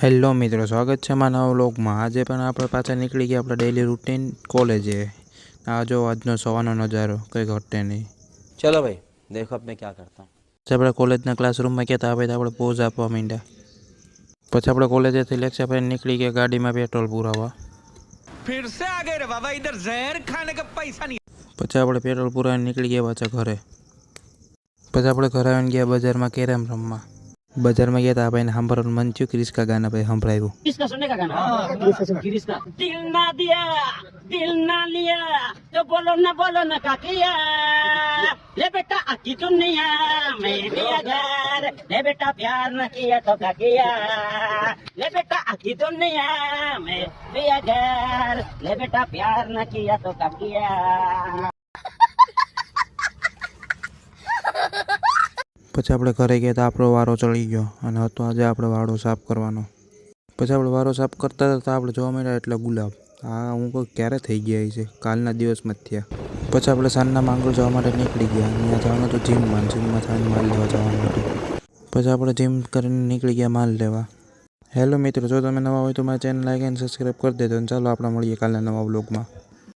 Hello મિત્રો, સ્વાગત છે મારા નવા વ્લોગમાં। આજે પણ આપણે પાછા નીકળી ગયા આપણા ડેલી રૂટીન કોલેજે। આ જો આજનો સવારનો નજારો કંઈ ઘટે નહીં। चलो भाई देखो अब मैं क्या करता हूँ। પછી આપણે કોલેજના ક્લાસરૂમમાં ગયા હતા, આપણે આપણે પોઝ આપવા માંડ્યા। પછી આપણે કોલેજેથી લેક્ચર પછી નીકળી ગયા ગાડીમાં પેટ્રોલ પુરાવા। फिर से आ गए रे बाबा, इधर जहर खाने का पैसा नहीं। પછી આપણે પેટ્રોલ પુરાવીને નીકળી ગયા પાછા ઘરે। પછી આપણે ઘરે આવીને ગયા બજારમાં કેરમ રમવા। બજારમાં ગયા હતા ભાઈને સાંભળવાનું મન થયું, ક્રિસ કા ગાના ભાઈ સંભળાવ્યું। किसका सुनने का गाना? किसका? दिल ना दिया, दिल ना लिया, तो बोलो ना का किया। ले बेटा आकी दुनिया में दिया घर, ले बेटा प्यार न किया तो का किया। ले बेटा आकी दुनिया में दिया घर, ले बेटा प्यार न किया तो का किया। પછી આપણે ઘરે ગયા તો આપણો વારો ચડી ગયો અને હતો આજે આપણે વાળો સાફ કરવાનો। પછી આપણે વારો સાફ કરતા હતા તો આપણે જોવા મળ્યા એટલે ગુલાબ। હા, હું કોઈ ક્યારે થઈ ગયા છે, કાલના દિવસમાં જ થયા। પછી આપણે સાંજના માંગરોળ જવા માટે નીકળી ગયા। અહીંયા જવાનું તો જીમમાં સાંજ માલ લેવા જવાનું હતું। પછી આપણે જીમ કરીને નીકળી ગયા માલ લેવા। હેલો મિત્રો, જો તમે નવા હોય તો મારી ચેનલ લાઈક અને સબસ્ક્રાઈબ કરી દેજો અને ચાલો આપણે મળીએ કાલના નવા વ્લોગમાં।